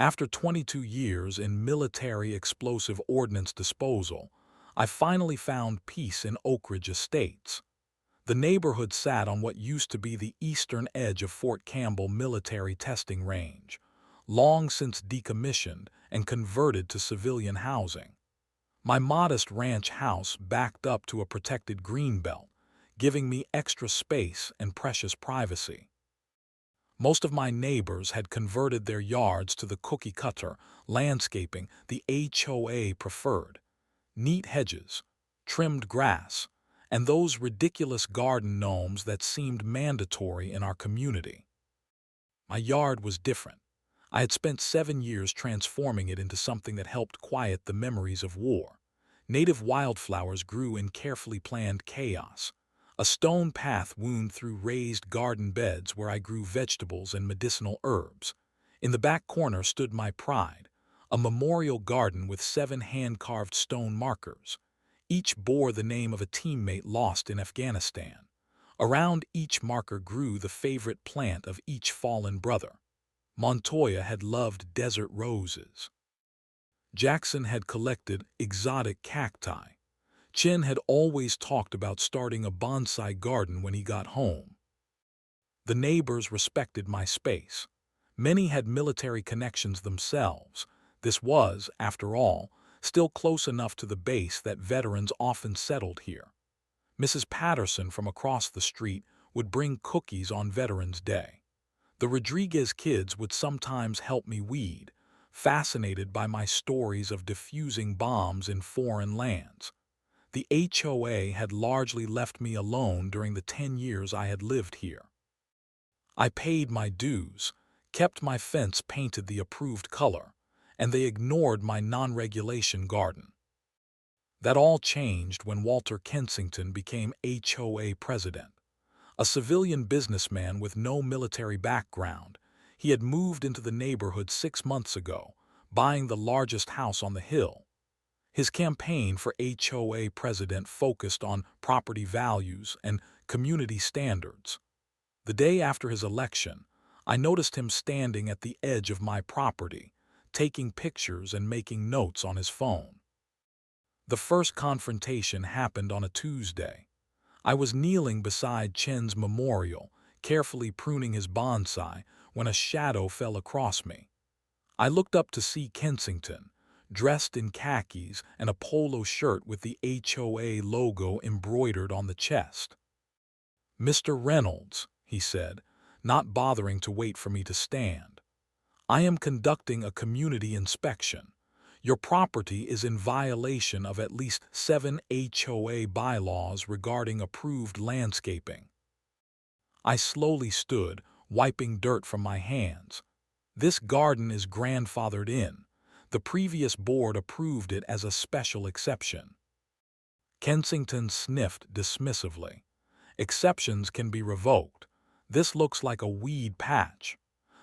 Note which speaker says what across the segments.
Speaker 1: After 22 years in military explosive ordnance disposal, I finally found peace in Oak Ridge Estates. The neighborhood sat on what used to be the eastern edge of Fort Campbell Military Testing Range, long since decommissioned and converted to civilian housing. My modest ranch house backed up to a protected greenbelt, giving me extra space and precious privacy. Most of my neighbors had converted their yards to the cookie-cutter landscaping the HOA preferred: neat hedges, trimmed grass, and those ridiculous garden gnomes that seemed mandatory in our community. My yard was different. I had spent 7 years transforming it into something that helped quiet the memories of war. Native wildflowers grew in carefully planned chaos. A stone path wound through raised garden beds where I grew vegetables and medicinal herbs. In the back corner stood my pride, a memorial garden with 7 hand-carved stone markers. Each bore the name of a teammate lost in Afghanistan. Around each marker grew the favorite plant of each fallen brother. Montoya had loved desert roses. Jackson had collected exotic cacti. Chin had always talked about starting a bonsai garden when he got home. The neighbors respected my space. Many had military connections themselves. This was, after all, still close enough to the base that veterans often settled here. Mrs. Patterson from across the street would bring cookies on Veterans Day. The Rodriguez kids would sometimes help me weed, fascinated by my stories of defusing bombs in foreign lands. The HOA had largely left me alone during the 10 years I had lived here. I paid my dues, kept my fence painted the approved color, and they ignored my non-regulation garden. That all changed when Walter Kensington became HOA president. A civilian businessman with no military background, he had moved into the neighborhood 6 months ago, buying the largest house on the hill. His campaign for HOA president focused on property values and community standards. The day after his election, I noticed him standing at the edge of my property, taking pictures and making notes on his phone. The first confrontation happened on a Tuesday. I was kneeling beside Chen's memorial, carefully pruning his bonsai, when a shadow fell across me. I looked up to see Kensington, dressed in khakis and a polo shirt with the HOA logo embroidered on the chest. "Mr. Reynolds," he said, not bothering to wait for me to stand, "I am conducting a community inspection. Your property is in violation of at least 7 HOA bylaws regarding approved landscaping." I slowly stood, wiping dirt from my hands. This garden is grandfathered in. The previous board approved it as a special exception. Kensington sniffed dismissively. "Exceptions can be revoked. This looks like a weed patch.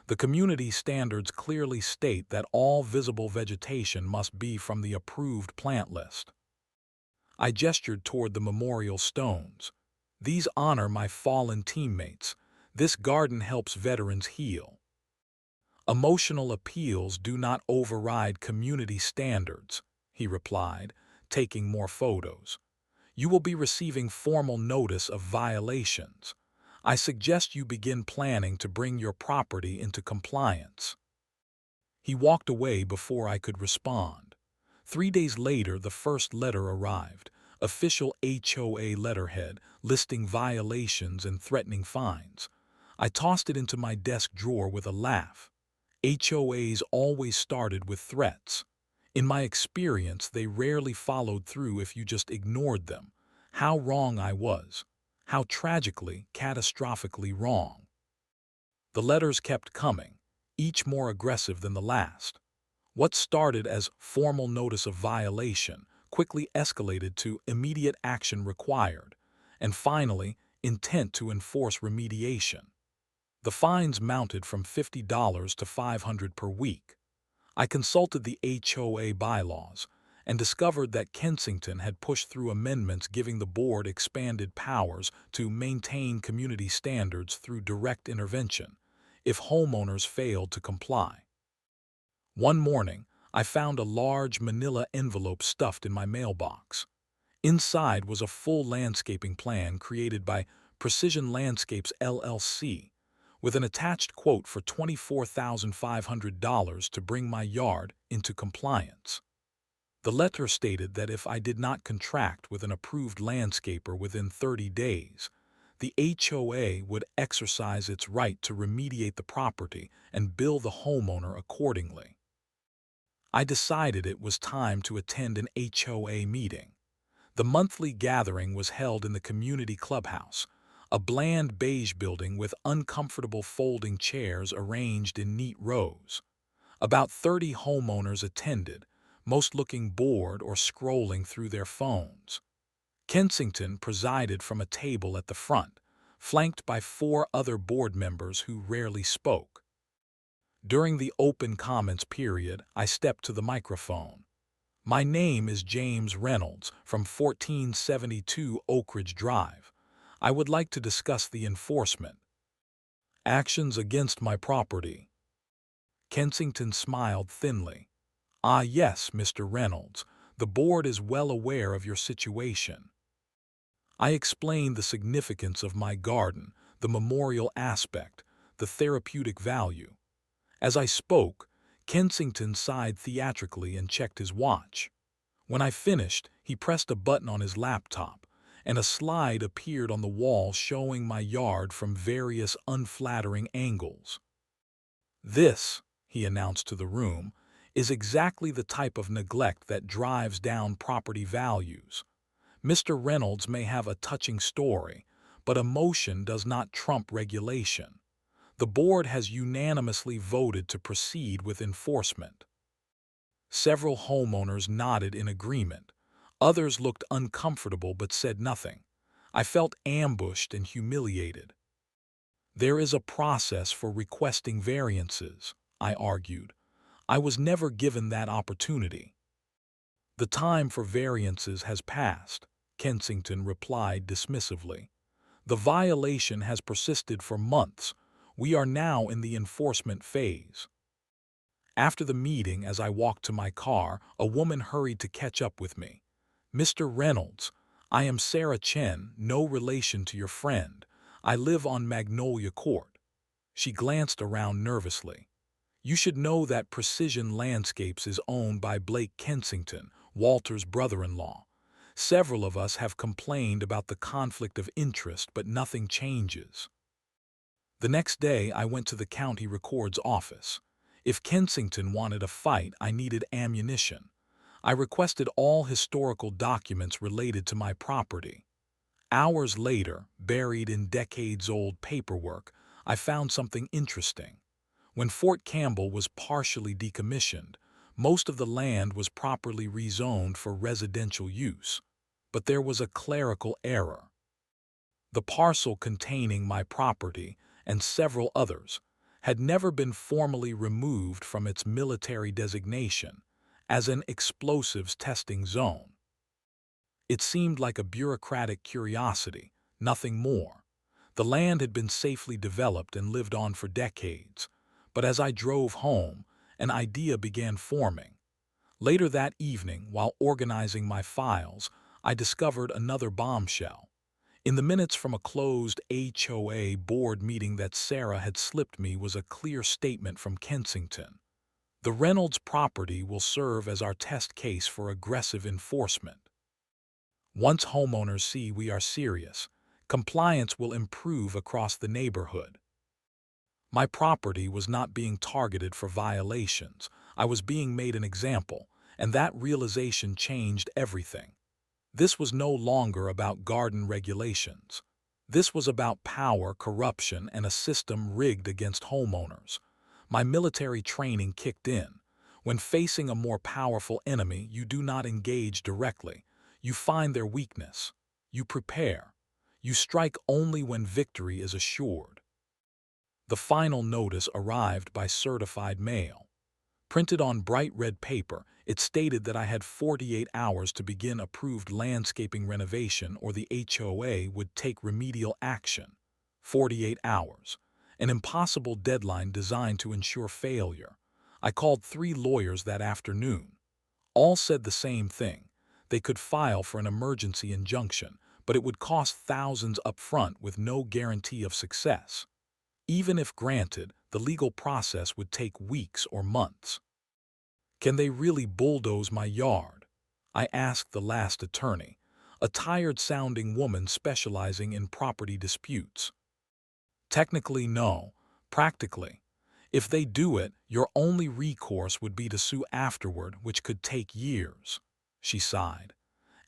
Speaker 1: The community standards clearly state that all visible vegetation must be from the approved plant list." I gestured toward the memorial stones. "These honor my fallen teammates. This garden helps veterans heal." "Emotional appeals do not override community standards," he replied, taking more photos. "You will be receiving formal notice of violations. I suggest you begin planning to bring your property into compliance." He walked away before I could respond. 3 days later, the first letter arrived, official HOA letterhead listing violations and threatening fines. I tossed it into my desk drawer with a laugh. HOAs always started with threats. In my experience, they rarely followed through if you just ignored them. How wrong I was. How tragically, catastrophically wrong. The letters kept coming, each more aggressive than the last. What started as formal notice of violation quickly escalated to immediate action required, and finally, intent to enforce remediation. The fines mounted from $50 to $500 per week. I consulted the HOA bylaws and discovered that Kensington had pushed through amendments giving the board expanded powers to maintain community standards through direct intervention if homeowners failed to comply. One morning, I found a large manila envelope stuffed in my mailbox. Inside was a full landscaping plan created by Precision Landscapes LLC, with an attached quote for $24,500 to bring my yard into compliance. The letter stated that if I did not contract with an approved landscaper within 30 days, the HOA would exercise its right to remediate the property and bill the homeowner accordingly. I decided it was time to attend an HOA meeting. The monthly gathering was held in the community clubhouse, a bland beige building with uncomfortable folding chairs arranged in neat rows. About 30 homeowners attended, most looking bored or scrolling through their phones. Kensington presided from a table at the front, flanked by 4 other board members who rarely spoke. During the open comments period, I stepped to the microphone. My name is James Reynolds from 1472 Oak Ridge Drive. I would like to discuss the enforcement actions against my property. Kensington smiled thinly. Ah, yes, Mr. Reynolds, the board is well aware of your situation. I explained the significance of my garden, the memorial aspect, the therapeutic value. As I spoke, Kensington sighed theatrically and checked his watch. When I finished, he pressed a button on his laptop, and a slide appeared on the wall showing my yard from various unflattering angles. This, he announced to the room, is exactly the type of neglect that drives down property values. Mr. Reynolds may have a touching story, but emotion does not trump regulation. The board has unanimously voted to proceed with enforcement. Several homeowners nodded in agreement. Others looked uncomfortable but said nothing. I felt ambushed and humiliated. There is a process for requesting variances, I argued. I was never given that opportunity. The time for variances has passed, Kensington replied dismissively. The violation has persisted for months. We are now in the enforcement phase. After the meeting, as I walked to my car, a woman hurried to catch up with me. Mr. Reynolds, I am Sarah Chen, no relation to your friend. I live on Magnolia Court. She glanced around nervously. You should know that Precision Landscapes is owned by Blake Kensington, Walter's brother-in-law. Several of us have complained about the conflict of interest, but nothing changes. The next day, I went to the county record's office. If Kensington wanted a fight, I needed ammunition. I requested all historical documents related to my property. Hours later, buried in decades-old paperwork, I found something interesting. When Fort Campbell was partially decommissioned, most of the land was properly rezoned for residential use. But there was a clerical error. The parcel containing my property and several others had never been formally removed from its military designation as an explosives testing zone. It seemed like a bureaucratic curiosity, nothing more. The land had been safely developed and lived on for decades, but as I drove home, an idea began forming. Later that evening, while organizing my files, I discovered another bombshell. In the minutes from a closed HOA board meeting that Sarah had slipped me was a clear statement from Kensington. The Reynolds property will serve as our test case for aggressive enforcement. Once homeowners see we are serious, compliance will improve across the neighborhood. My property was not being targeted for violations. I was being made an example, and that realization changed everything. This was no longer about garden regulations. This was about power, corruption, and a system rigged against homeowners. My military training kicked in. When facing a more powerful enemy, you do not engage directly. You find their weakness. You prepare. You strike only when victory is assured. The final notice arrived by certified mail. Printed on bright red paper, it stated that I had 48 hours to begin approved landscaping renovation or the HOA would take remedial action. 48 hours. An impossible deadline designed to ensure failure. I called 3 lawyers that afternoon. All said the same thing. They could file for an emergency injunction, but it would cost thousands up front with no guarantee of success. Even if granted, the legal process would take weeks or months. Can they really bulldoze my yard? I asked the last attorney, a tired-sounding woman specializing in property disputes. Technically, no. Practically, if they do it, your only recourse would be to sue afterward, which could take years. She sighed.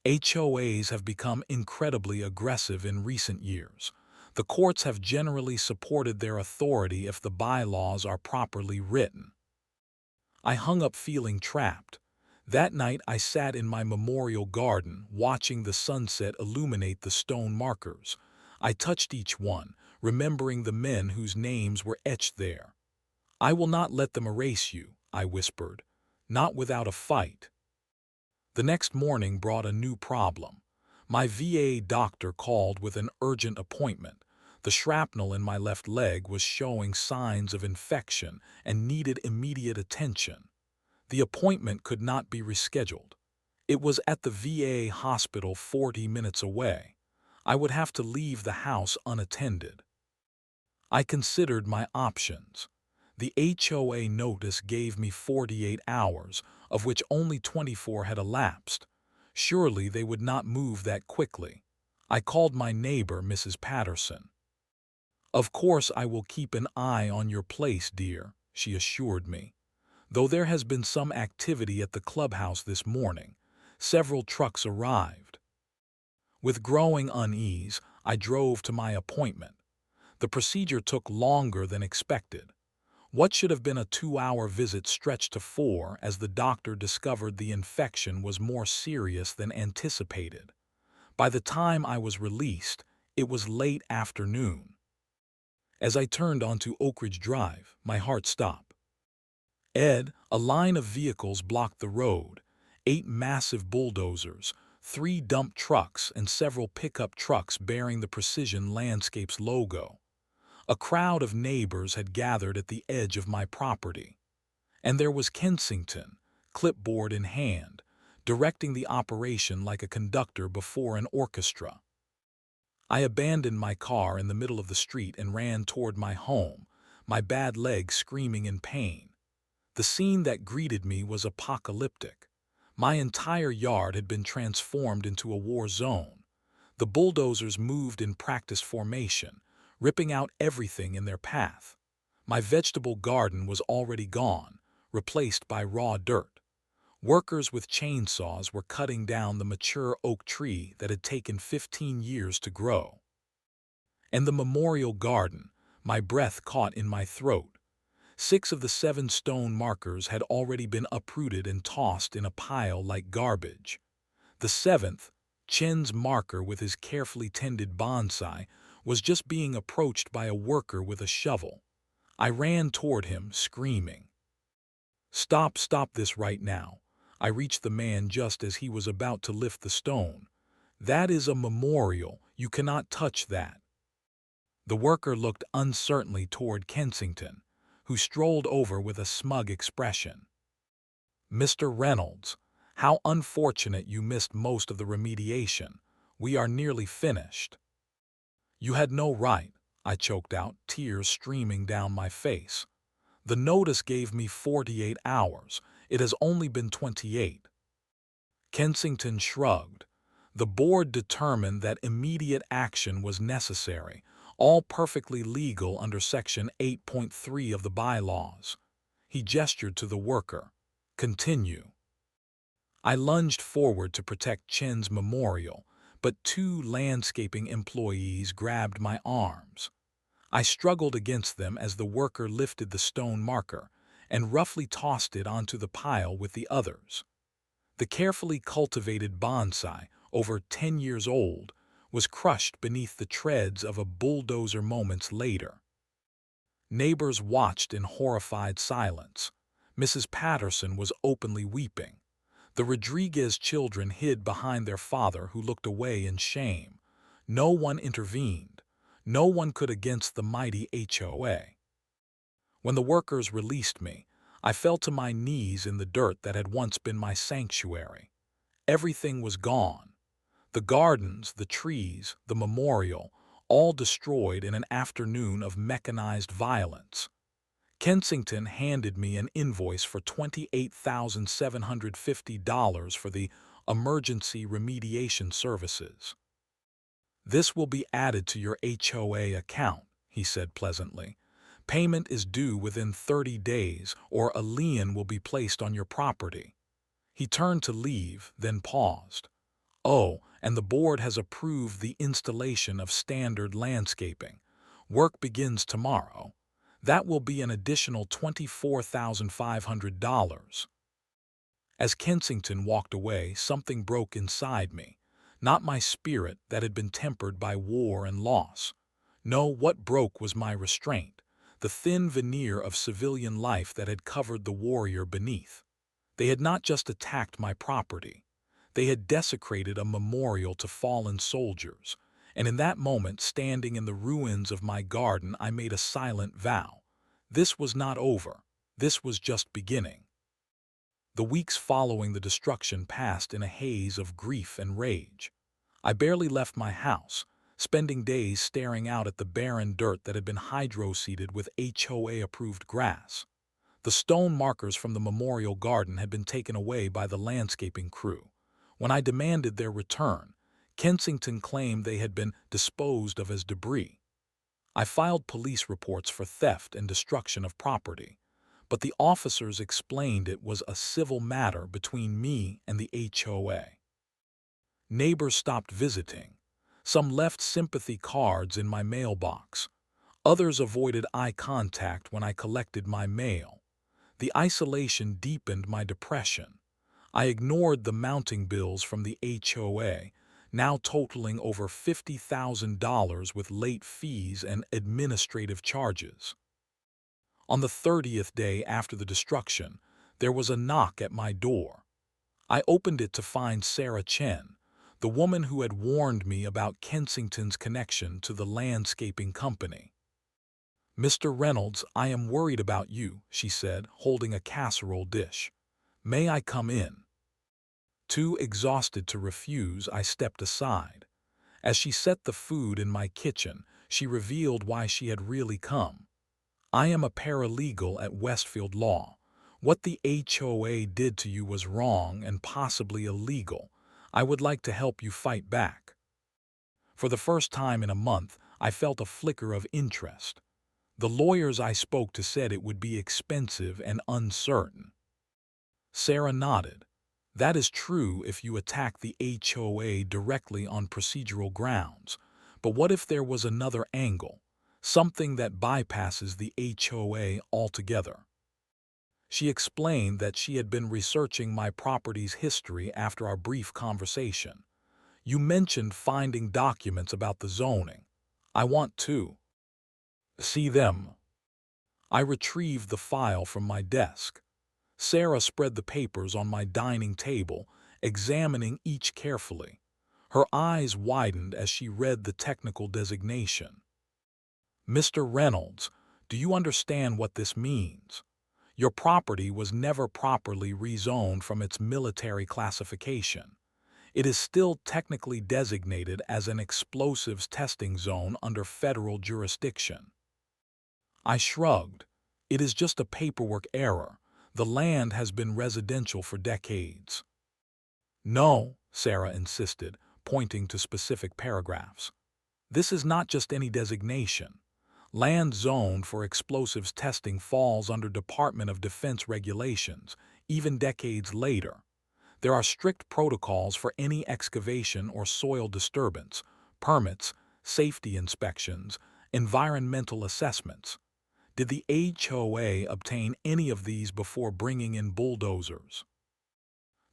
Speaker 1: HOAs have become incredibly aggressive in recent years. The courts have generally supported their authority if the bylaws are properly written. I hung up feeling trapped. That night I sat in my memorial garden, watching the sunset illuminate the stone markers. I touched each one, remembering the men whose names were etched there. "I will not let them erase you," I whispered. "Not without a fight." The next morning brought a new problem. My VA doctor called with an urgent appointment. The shrapnel in my left leg was showing signs of infection and needed immediate attention. The appointment could not be rescheduled. It was at the VA hospital 40 minutes away. I would have to leave the house unattended. I considered my options. The HOA notice gave me 48 hours, of which only 24 had elapsed. Surely they would not move that quickly. I called my neighbor, Mrs. Patterson. "Of course I will keep an eye on your place, dear," she assured me. "Though there has been some activity at the clubhouse this morning. Several trucks arrived." With growing unease, I drove to my appointment. The procedure took longer than expected. What should have been a 2-hour visit stretched to 4 as the doctor discovered the infection was more serious than anticipated. By the time I was released, it was late afternoon. As I turned onto Oak Ridge Drive, my heart stopped. A line of vehicles blocked the road. 8 massive bulldozers, 3 dump trucks, and several pickup trucks bearing the Precision Landscapes logo. A crowd of neighbors had gathered at the edge of my property. And there was Kensington, clipboard in hand, directing the operation like a conductor before an orchestra. I abandoned my car in the middle of the street and ran toward my home, my bad leg screaming in pain. The scene that greeted me was apocalyptic. My entire yard had been transformed into a war zone. The bulldozers moved in practice formation, ripping out everything in their path. My vegetable garden was already gone, replaced by raw dirt. Workers with chainsaws were cutting down the mature oak tree that had taken 15 years to grow. And the memorial garden, my breath caught in my throat. 6 of the 7 stone markers had already been uprooted and tossed in a pile like garbage. The 7th, Chen's marker with his carefully tended bonsai, was just being approached by a worker with a shovel. I ran toward him, screaming. "Stop this right now." I reached the man just as he was about to lift the stone. "That is a memorial. You cannot touch that." The worker looked uncertainly toward Kensington, who strolled over with a smug expression. "Mr. Reynolds, how unfortunate you missed most of the remediation. We are nearly finished." "You had no right," I choked out, tears streaming down my face. "The notice gave me 48 hours. It has only been 28. Kensington shrugged. "The board determined that immediate action was necessary, all perfectly legal under Section 8.3 of the bylaws." He gestured to the worker. "Continue." I lunged forward to protect Chen's memorial, but 2 landscaping employees grabbed my arms. I struggled against them as the worker lifted the stone marker and roughly tossed it onto the pile with the others. The carefully cultivated bonsai, over 10 years old, was crushed beneath the treads of a bulldozer moments later. Neighbors watched in horrified silence. Mrs. Patterson was openly weeping. The Rodriguez children hid behind their father, who looked away in shame. No one intervened. No one could against the mighty HOA. When the workers released me, I fell to my knees in the dirt that had once been my sanctuary. Everything was gone. The gardens, the trees, the memorial, all destroyed in an afternoon of mechanized violence. Kensington handed me an invoice for $28,750 for the emergency remediation services. "This will be added to your HOA account," he said pleasantly. "Payment is due within 30 days, or a lien will be placed on your property." He turned to leave, then paused. "Oh, and the board has approved the installation of standard landscaping. Work begins tomorrow. That will be an additional $24,500. As Kensington walked away, something broke inside me. Not my spirit that had been tempered by war and loss. No, what broke was my restraint, the thin veneer of civilian life that had covered the warrior beneath. They had not just attacked my property. They had desecrated a memorial to fallen soldiers. And in that moment, standing in the ruins of my garden, I made a silent vow. This was not over. This was just beginning. The weeks following the destruction passed in a haze of grief and rage. I barely left my house, spending days staring out at the barren dirt that had been hydro-seeded with HOA-approved grass. The stone markers from the memorial garden had been taken away by the landscaping crew. When I demanded their return, Kensington claimed they had been disposed of as debris. I filed police reports for theft and destruction of property, but the officers explained it was a civil matter between me and the HOA. Neighbors stopped visiting. Some left sympathy cards in my mailbox. Others avoided eye contact when I collected my mail. The isolation deepened my depression. I ignored the mounting bills from the HOA, now totaling over $50,000 with late fees and administrative charges. On the 30th day after the destruction, there was a knock at my door. I opened it to find Sarah Chen, the woman who had warned me about Kensington's connection to the landscaping company. "Mr. Reynolds, I am worried about you," she said, holding a casserole dish. "May I come in?" Too exhausted to refuse, I stepped aside. As she set the food in my kitchen, she revealed why she had really come. "I am a paralegal at Westfield Law. What the HOA did to you was wrong and possibly illegal. I would like to help you fight back." For the first time in a month, I felt a flicker of interest. The lawyers I spoke to said it would be expensive and uncertain. Sarah nodded. "That is true if you attack the HOA directly on procedural grounds. But what if there was another angle? Something that bypasses the HOA altogether?" She explained that she had been researching my property's history after our brief conversation. "You mentioned finding documents about the zoning. I want to see them." I retrieved the file from my desk. Sarah spread the papers on my dining table, examining each carefully. Her eyes widened as she read the technical designation. "Mr. Reynolds, do you understand what this means? Your property was never properly rezoned from its military classification. It is still technically designated as an explosives testing zone under federal jurisdiction." I shrugged. "It is just a paperwork error. The land has been residential for decades." "No," Sarah insisted, pointing to specific paragraphs. "This is not just any designation. Land zoned for explosives testing falls under Department of Defense regulations, even decades later. There are strict protocols for any excavation or soil disturbance, permits, safety inspections, environmental assessments. Did the HOA obtain any of these before bringing in bulldozers?"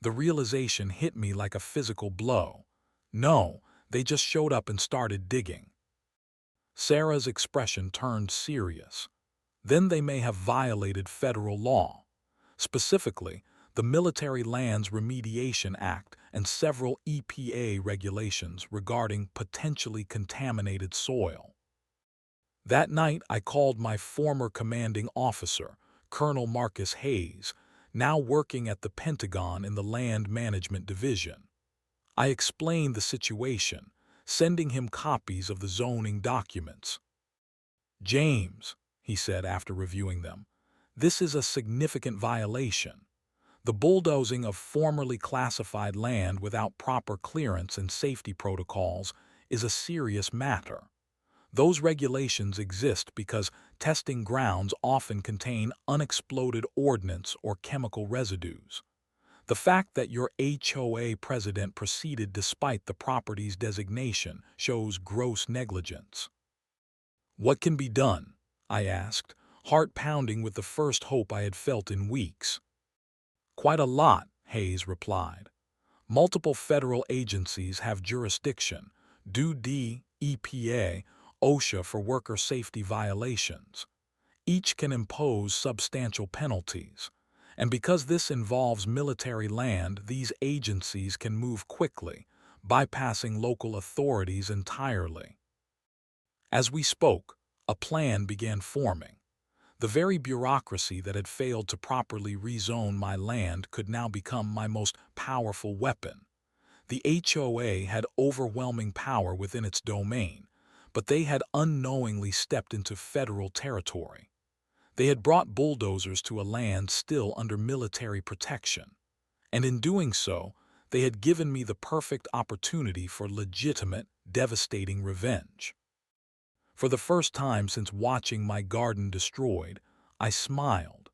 Speaker 1: The realization hit me like a physical blow. No, they just showed up and started digging. Sarah's expression turned serious. "Then they may have violated federal law. Specifically, the Military Lands Remediation Act and several EPA regulations regarding potentially contaminated soil." That night, I called my former commanding officer, Colonel Marcus Hayes, now working at the Pentagon in the Land Management Division. I explained the situation, sending him copies of the zoning documents. "James," he said after reviewing them, "this is a significant violation. The bulldozing of formerly classified land without proper clearance and safety protocols is a serious matter. Those regulations exist because testing grounds often contain unexploded ordnance or chemical residues. The fact that your HOA president proceeded despite the property's designation shows gross negligence." "What can be done?" I asked, heart pounding with the first hope I had felt in weeks. "Quite a lot," Hayes replied. "Multiple federal agencies have jurisdiction: DOD, EPA, OSHA for worker safety violations. Each can impose substantial penalties. And because this involves military land, these agencies can move quickly, bypassing local authorities entirely." As we spoke, a plan began forming. The very bureaucracy that had failed to properly rezone my land could now become my most powerful weapon. The HOA had overwhelming power within its domain, but they had unknowingly stepped into federal territory. They had brought bulldozers to a land still under military protection, and in doing so, they had given me the perfect opportunity for legitimate, devastating revenge. For the first time since watching my garden destroyed, I smiled,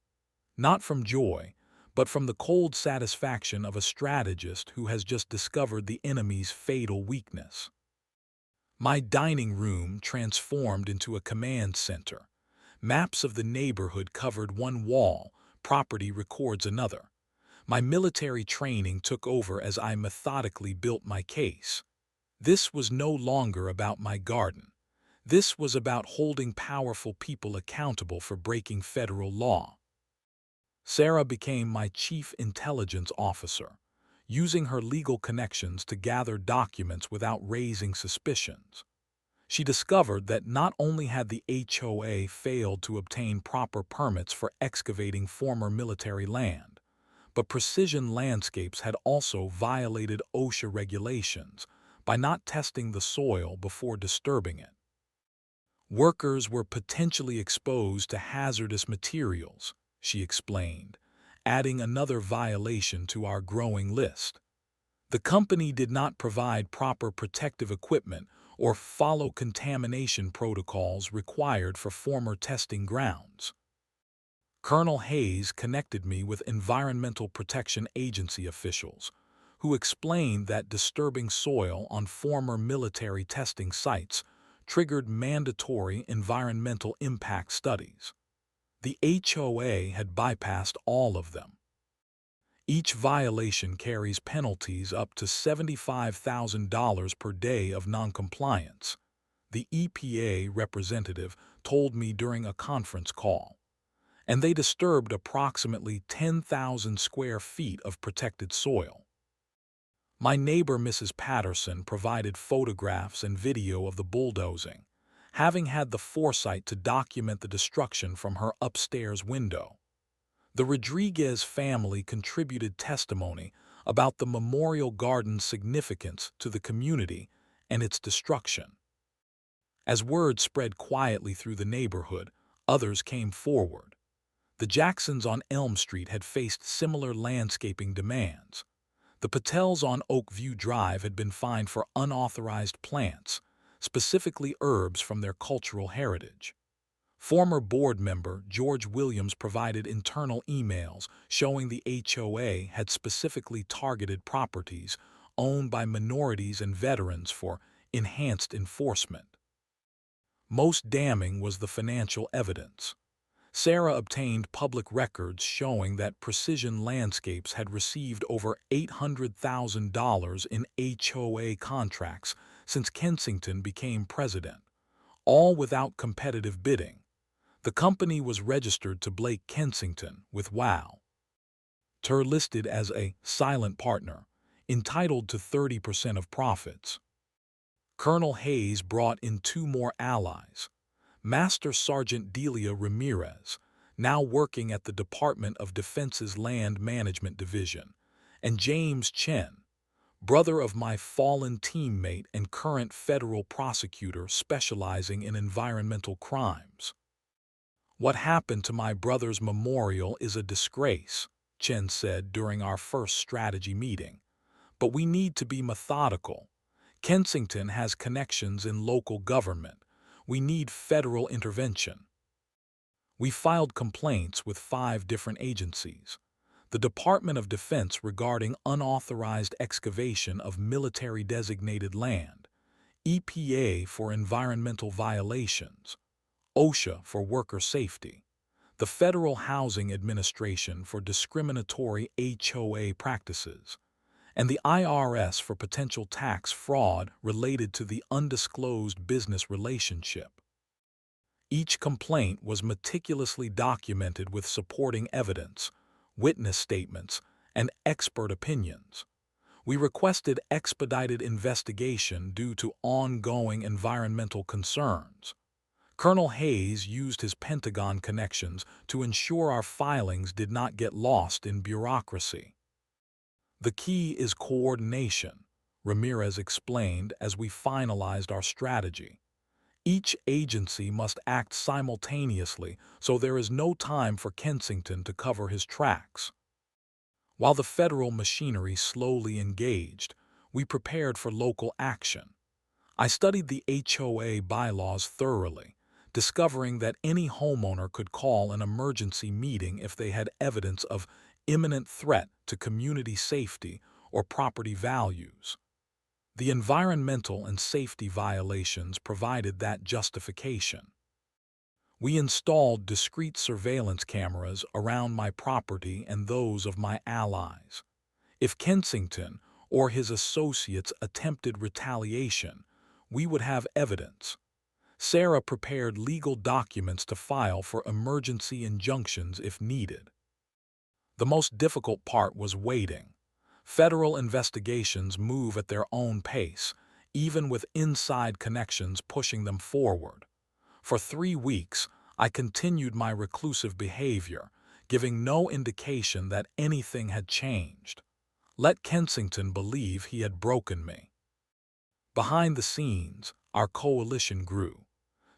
Speaker 1: not from joy, but from the cold satisfaction of a strategist who has just discovered the enemy's fatal weakness. My dining room transformed into a command center. Maps of the neighborhood covered one wall, property records another. My military training took over as I methodically built my case. This was no longer about my garden. This was about holding powerful people accountable for breaking federal law. Sarah became my chief intelligence officer, using her legal connections to gather documents without raising suspicions. She discovered that not only had the HOA failed to obtain proper permits for excavating former military land, but Precision Landscapes had also violated OSHA regulations by not testing the soil before disturbing it. Workers were potentially exposed to hazardous materials, she explained, adding another violation to our growing list. The company did not provide proper protective equipment or follow contamination protocols required for former testing grounds. Colonel Hayes connected me with Environmental Protection Agency officials, who explained that disturbing soil on former military testing sites triggered mandatory environmental impact studies. The HOA had bypassed all of them. Each violation carries penalties up to $75,000 per day of noncompliance, the EPA representative told me during a conference call. And they disturbed approximately 10,000 square feet of protected soil. My neighbor Mrs. Patterson provided photographs and video of the bulldozing, having had the foresight to document the destruction from her upstairs window. The Rodriguez family contributed testimony about the memorial garden's significance to the community and its destruction. As word spread quietly through the neighborhood, others came forward. The Jacksons on Elm Street had faced similar landscaping demands. The Patels on Oakview Drive had been fined for unauthorized plants, specifically herbs from their cultural heritage. Former board member George Williams provided internal emails showing the HOA had specifically targeted properties owned by minorities and veterans for enhanced enforcement. Most damning was the financial evidence. Sarah obtained public records showing that Precision Landscapes had received over $800,000 in HOA contracts since Kensington became president, all without competitive bidding. The company was registered to Blake Kensington with WOW. TER listed as a silent partner, entitled to 30% of profits. Colonel Hayes brought in two more allies. Master Sergeant Delia Ramirez, now working at the Department of Defense's Land Management Division, and James Chen, brother of my fallen teammate and current federal prosecutor specializing in environmental crimes. "What happened to my brother's memorial is a disgrace," Chen said during our first strategy meeting. "But we need to be methodical. Kensington has connections in local government. We need federal intervention." We filed complaints with 5 different agencies. The Department of Defense regarding unauthorized excavation of military-designated land, EPA for environmental violations, OSHA for worker safety, the Federal Housing Administration for discriminatory HOA practices, and the IRS for potential tax fraud related to the undisclosed business relationship. Each complaint was meticulously documented with supporting evidence, witness statements, and expert opinions. We requested expedited investigation due to ongoing environmental concerns. Colonel Hayes used his Pentagon connections to ensure our filings did not get lost in bureaucracy. "The key is coordination," Ramirez explained as we finalized our strategy. "Each agency must act simultaneously, so there is no time for Kensington to cover his tracks." While the federal machinery slowly engaged, we prepared for local action. I studied the HOA bylaws thoroughly, discovering that any homeowner could call an emergency meeting if they had evidence of imminent threat to community safety or property values. The environmental and safety violations provided that justification. We installed discrete surveillance cameras around my property and those of my allies. If Kensington or his associates attempted retaliation, we would have evidence. Sarah prepared legal documents to file for emergency injunctions if needed. The most difficult part was waiting. Federal investigations move at their own pace, even with inside connections pushing them forward. For 3 weeks, I continued my reclusive behavior, giving no indication that anything had changed. Let Kensington believe he had broken me. Behind the scenes, our coalition grew.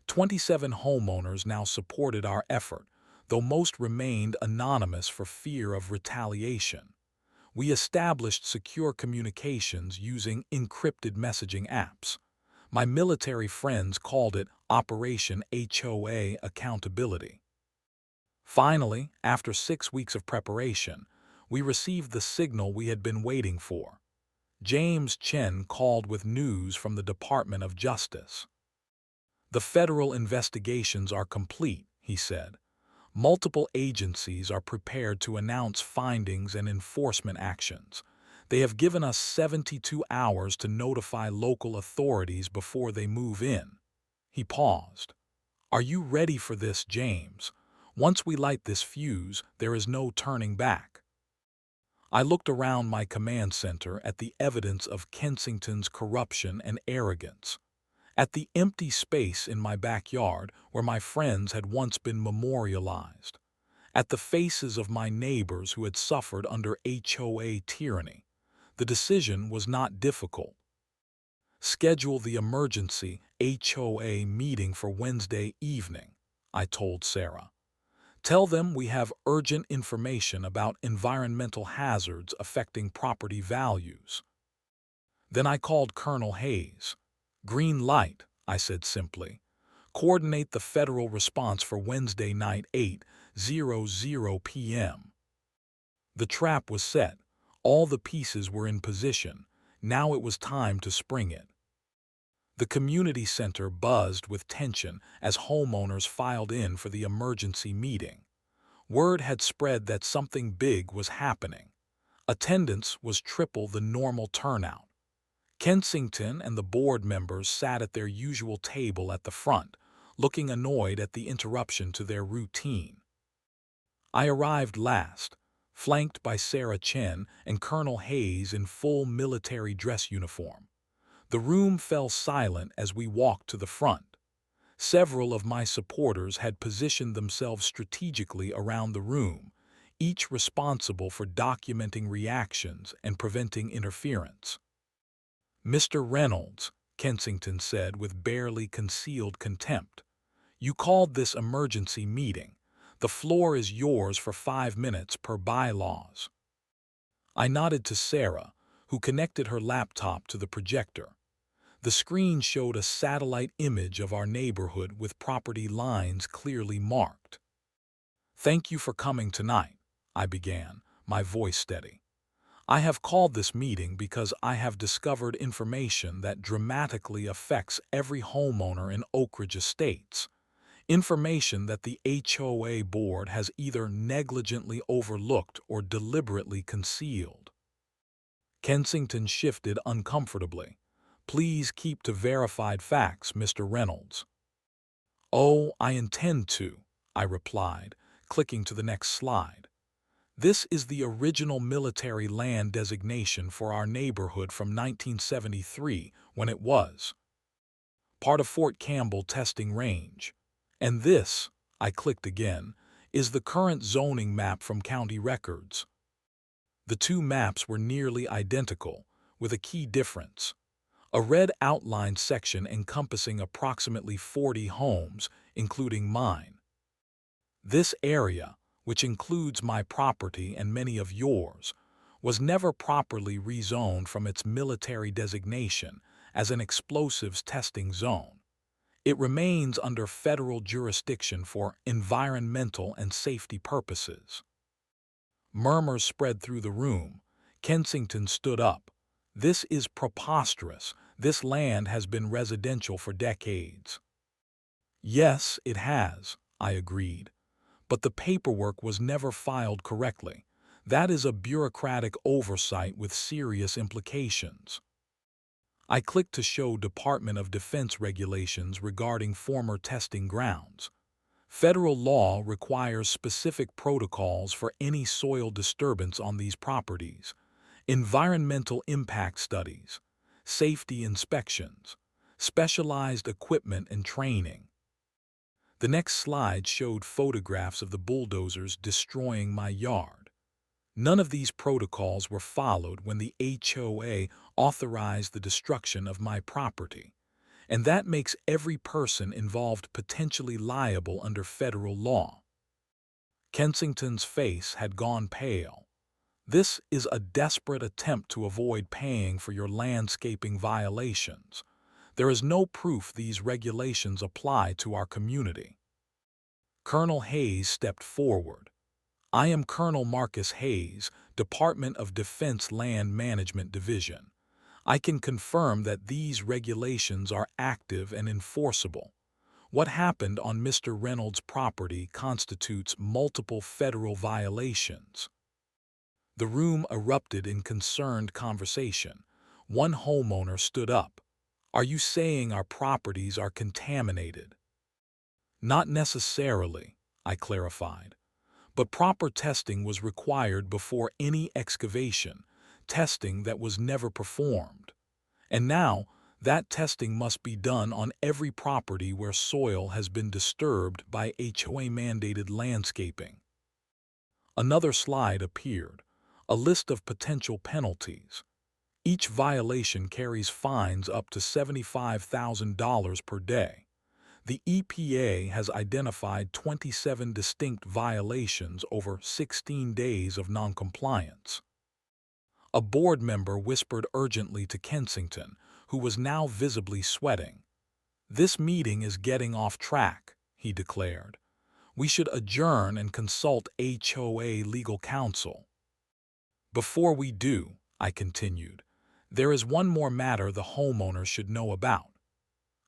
Speaker 1: 27 homeowners now supported our effort, though most remained anonymous for fear of retaliation. We established secure communications using encrypted messaging apps. My military friends called it Operation HOA Accountability. Finally, after 6 weeks of preparation, we received the signal we had been waiting for. James Chen called with news from the Department of Justice. "The federal investigations are complete," he said. "Multiple agencies are prepared to announce findings and enforcement actions. They have given us 72 hours to notify local authorities before they move in." He paused. "Are you ready for this, James? Once we light this fuse, there is no turning back." I looked around my command center at the evidence of Kensington's corruption and arrogance. At the empty space in my backyard where my friends had once been memorialized. At the faces of my neighbors who had suffered under HOA tyranny. The decision was not difficult. "Schedule the emergency HOA meeting for Wednesday evening," I told Sarah. "Tell them we have urgent information about environmental hazards affecting property values." Then I called Colonel Hayes. "Green light," I said simply. "Coordinate the federal response for Wednesday night 8:00 p.m. The trap was set. All the pieces were in position. Now it was time to spring it. The community center buzzed with tension as homeowners filed in for the emergency meeting. Word had spread that something big was happening. Attendance was triple the normal turnout. Kensington and the board members sat at their usual table at the front, looking annoyed at the interruption to their routine. I arrived last, flanked by Sarah Chen and Colonel Hayes in full military dress uniform. The room fell silent as we walked to the front. Several of my supporters had positioned themselves strategically around the room, each responsible for documenting reactions and preventing interference. "Mr. Reynolds," Kensington said with barely concealed contempt, "you called this emergency meeting. The floor is yours for 5 minutes per bylaws." I nodded to Sarah, who connected her laptop to the projector. The screen showed a satellite image of our neighborhood with property lines clearly marked. "Thank you for coming tonight," I began, my voice steady. "I have called this meeting because I have discovered information that dramatically affects every homeowner in Oak Ridge Estates. Information that the HOA board has either negligently overlooked or deliberately concealed." Kensington shifted uncomfortably. "Please keep to verified facts, Mr. Reynolds." "Oh, I intend to," I replied, clicking to the next slide. "This is the original military land designation for our neighborhood from 1973, when it was part of Fort Campbell testing range. And this," I clicked again, "is the current zoning map from county records." The two maps were nearly identical, with a key difference: a red outlined section encompassing approximately 40 homes, including mine. This area, which includes my property and many of yours, was never properly rezoned from its military designation as an explosives testing zone. It remains under federal jurisdiction for environmental and safety purposes. Murmurs spread through the room. Kensington stood up. "This is preposterous. This land has been residential for decades." "Yes, it has," I agreed. "But the paperwork was never filed correctly. That is a bureaucratic oversight with serious implications." I clicked to show Department of Defense regulations regarding former testing grounds. Federal law requires specific protocols for any soil disturbance on these properties: environmental impact studies, safety inspections, specialized equipment and training. The next slide showed photographs of the bulldozers destroying my yard. None of these protocols were followed when the HOA authorized the destruction of my property, and that makes every person involved potentially liable under federal law. Kensington's face had gone pale. "This is a desperate attempt to avoid paying for your landscaping violations. There is no proof these regulations apply to our community." Colonel Hayes stepped forward. "I am Colonel Marcus Hayes, Department of Defense Land Management Division. I can confirm that these regulations are active and enforceable. What happened on Mr. Reynolds' property constitutes multiple federal violations." The room erupted in concerned conversation. One homeowner stood up. "Are you saying our properties are contaminated?" "Not necessarily," I clarified. "But proper testing was required before any excavation, testing that was never performed. And now, that testing must be done on every property where soil has been disturbed by HOA-mandated landscaping." Another slide appeared, a list of potential penalties. Each violation carries fines up to $75,000 per day. The EPA has identified 27 distinct violations over 16 days of noncompliance. A board member whispered urgently to Kensington, who was now visibly sweating. "This meeting is getting off track," he declared. "We should adjourn and consult HOA legal counsel." "Before we do," I continued, "there is one more matter the homeowner should know about."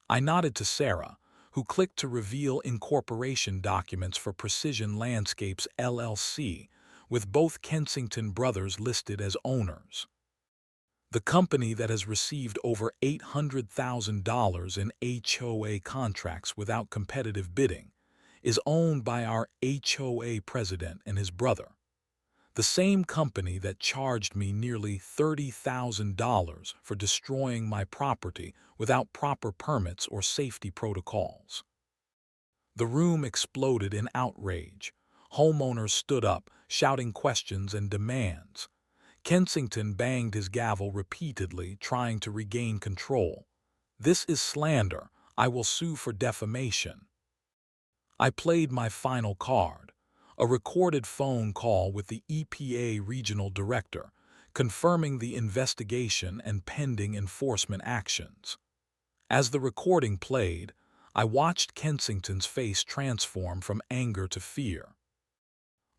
Speaker 1: I nodded to Sarah, who clicked to reveal incorporation documents for Precision Landscapes LLC, with both Kensington brothers listed as owners. The company that has received over $800,000 in HOA contracts without competitive bidding is owned by our HOA president and his brother. The same company that charged me nearly $30,000 for destroying my property without proper permits or safety protocols. The room exploded in outrage. Homeowners stood up, shouting questions and demands. Kensington banged his gavel repeatedly, trying to regain control. "This is slander. I will sue for defamation." I played my final card, a recorded phone call with the EPA regional director, confirming the investigation and pending enforcement actions. As the recording played, I watched Kensington's face transform from anger to fear.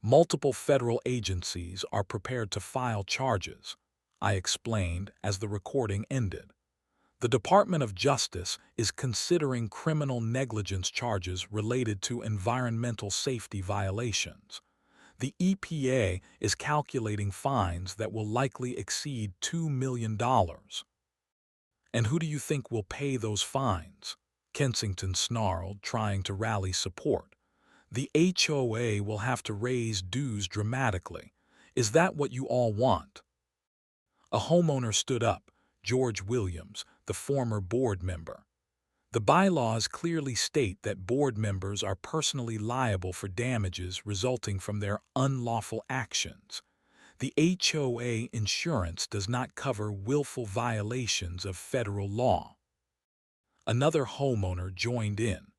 Speaker 1: "Multiple federal agencies are prepared to file charges," I explained as the recording ended. "The Department of Justice is considering criminal negligence charges related to environmental safety violations. The EPA is calculating fines that will likely exceed $2 million. "And who do you think will pay those fines?" Kensington snarled, trying to rally support. "The HOA will have to raise dues dramatically. Is that what you all want?" A homeowner stood up, George Williams, the former board member. "The bylaws clearly state that board members are personally liable for damages resulting from their unlawful actions. The HOA insurance does not cover willful violations of federal law." Another homeowner joined in.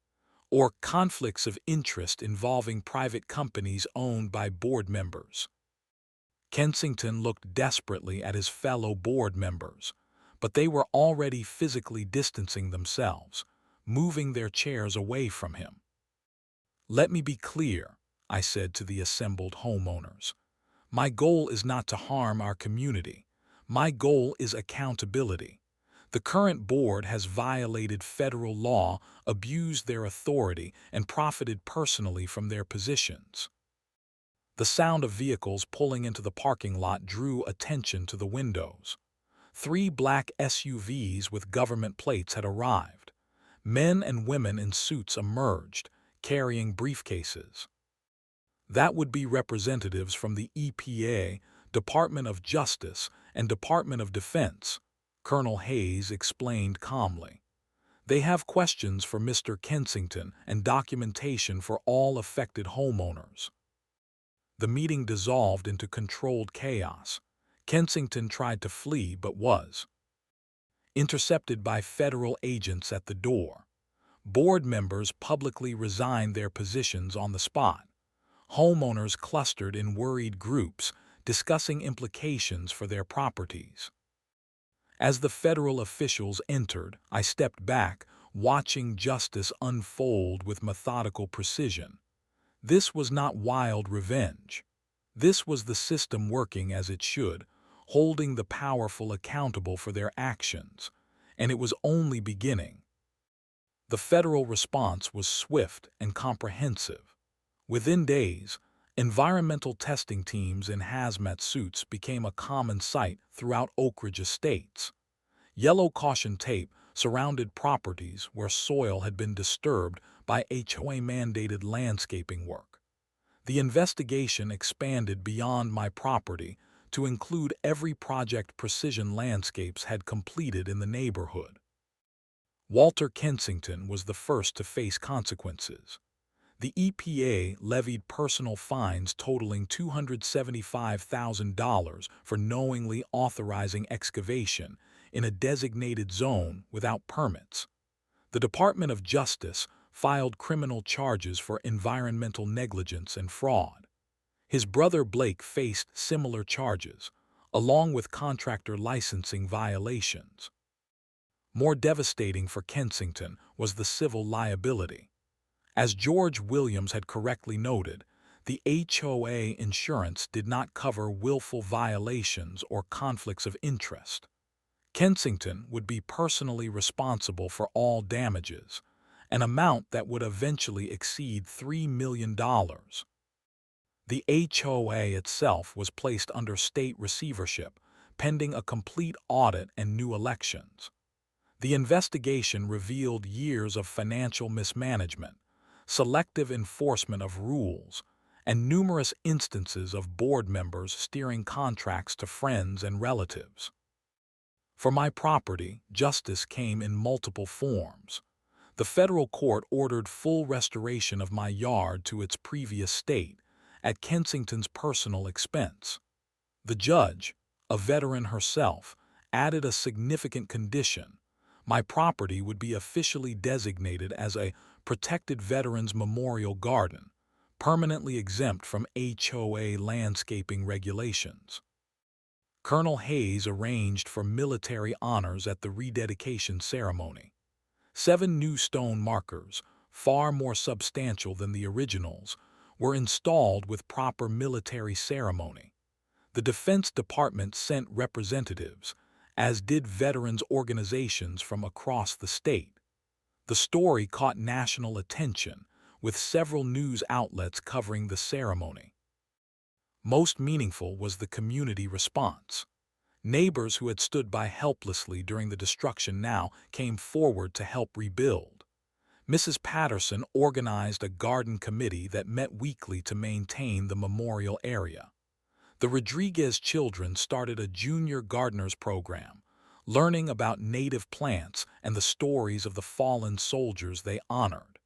Speaker 1: "Or conflicts of interest involving private companies owned by board members." Kensington looked desperately at his fellow board members, but they were already physically distancing themselves, moving their chairs away from him. "Let me be clear," I said to the assembled homeowners. "My goal is not to harm our community. My goal is accountability. The current board has violated federal law, abused their authority, and profited personally from their positions." The sound of vehicles pulling into the parking lot drew attention to the windows. 3 black SUVs with government plates had arrived. Men and women in suits emerged, carrying briefcases. That would be representatives from the EPA, Department of Justice, and Department of Defense, Colonel Hayes explained calmly. "They have questions for Mr. Kensington and documentation for all affected homeowners." The meeting dissolved into controlled chaos. Kensington tried to flee but was intercepted by federal agents at the door. Board members publicly resigned their positions on the spot. Homeowners clustered in worried groups, discussing implications for their properties. As the federal officials entered, I stepped back, watching justice unfold with methodical precision. This was not wild revenge. This was the system working as it should, holding the powerful accountable for their actions, and it was only beginning. The federal response was swift and comprehensive. Within days, environmental testing teams in hazmat suits became a common sight throughout Oak Ridge estates. Yellow caution tape surrounded properties where soil had been disturbed by HOA-mandated landscaping work. The investigation expanded beyond my property to include every project Precision Landscapes had completed in the neighborhood. Walter Kensington was the first to face consequences. The EPA levied personal fines totaling $275,000 for knowingly authorizing excavation in a designated zone without permits. The Department of Justice filed criminal charges for environmental negligence and fraud. His brother Blake faced similar charges, along with contractor licensing violations. More devastating for Kensington was the civil liability. As George Williams had correctly noted, the HOA insurance did not cover willful violations or conflicts of interest. Kensington would be personally responsible for all damages, an amount that would eventually exceed $3 million. The HOA itself was placed under state receivership, pending a complete audit and new elections. The investigation revealed years of financial mismanagement, selective enforcement of rules, and numerous instances of board members steering contracts to friends and relatives. For my property, justice came in multiple forms. The federal court ordered full restoration of my yard to its previous state, at Kensington's personal expense. The judge, a veteran herself, added a significant condition. My property would be officially designated as a protected Veterans Memorial Garden, permanently exempt from HOA landscaping regulations. Colonel Hayes arranged for military honors at the rededication ceremony. 7 new stone markers, far more substantial than the originals, were installed with proper military ceremony. The Defense Department sent representatives, as did veterans organizations from across the state. The story caught national attention, with several news outlets covering the ceremony. Most meaningful was the community response. Neighbors who had stood by helplessly during the destruction now came forward to help rebuild. Mrs. Patterson organized a garden committee that met weekly to maintain the memorial area. The Rodriguez children started a junior gardeners program, learning about native plants and the stories of the fallen soldiers they honored.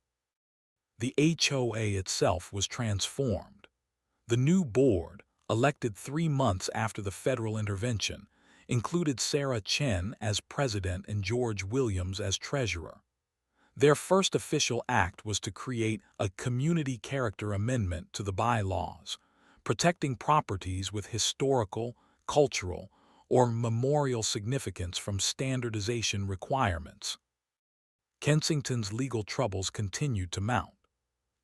Speaker 1: The HOA itself was transformed. The new board, elected 3 months after the federal intervention, included Sarah Chen as president and George Williams as treasurer. Their first official act was to create a community character amendment to the bylaws, protecting properties with historical, cultural, or memorial significance from standardization requirements. Kensington's legal troubles continued to mount.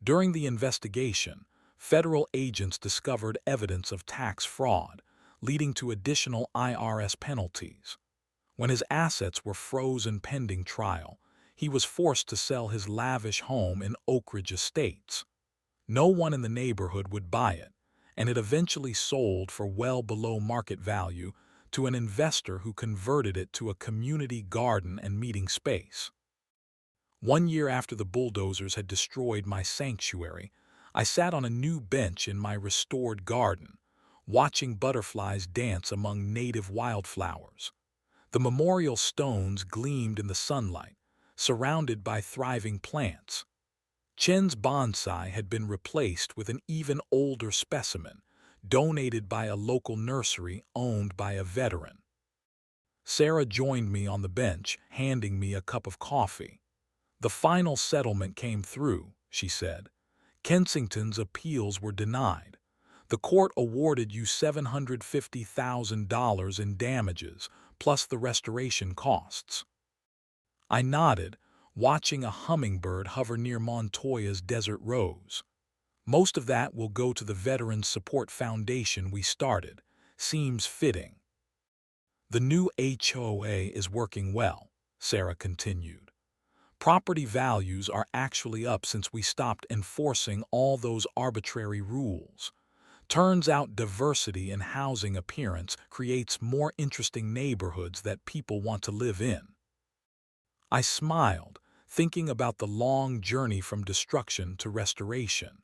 Speaker 1: During the investigation, federal agents discovered evidence of tax fraud, leading to additional IRS penalties. When his assets were frozen pending trial, he was forced to sell his lavish home in Oak Ridge Estates. No one in the neighborhood would buy it, and it eventually sold for well below market value to an investor who converted it to a community garden and meeting space. 1 year after the bulldozers had destroyed my sanctuary, I sat on a new bench in my restored garden, watching butterflies dance among native wildflowers. The memorial stones gleamed in the sunlight, surrounded by thriving plants. Chen's bonsai had been replaced with an even older specimen, donated by a local nursery owned by a veteran. Sarah joined me on the bench, handing me a cup of coffee. "The final settlement came through," she said. "Kensington's appeals were denied. The court awarded you $750,000 in damages, plus the restoration costs." I nodded, watching a hummingbird hover near Montoya's desert rose. "Most of that will go to the Veterans Support Foundation we started. Seems fitting." "The new HOA is working well," Sarah continued. "Property values are actually up since we stopped enforcing all those arbitrary rules. Turns out diversity in housing appearance creates more interesting neighborhoods that people want to live in." I smiled, thinking about the long journey from destruction to restoration.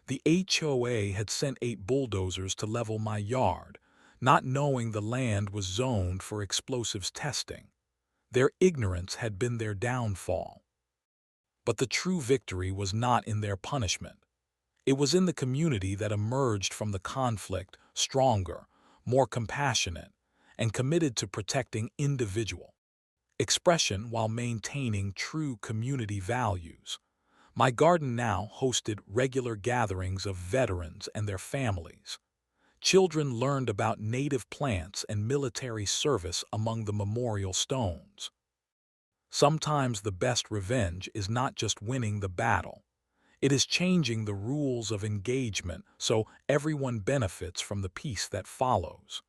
Speaker 1: The HOA had sent 8 bulldozers to level my yard, not knowing the land was zoned for explosives testing. Their ignorance had been their downfall. But the true victory was not in their punishment. It was in the community that emerged from the conflict stronger, more compassionate, and committed to protecting individual expression while maintaining true community values. My garden now hosted regular gatherings of veterans and their families. Children learned about native plants and military service among the memorial stones. Sometimes the best revenge is not just winning the battle. It is changing the rules of engagement so everyone benefits from the peace that follows.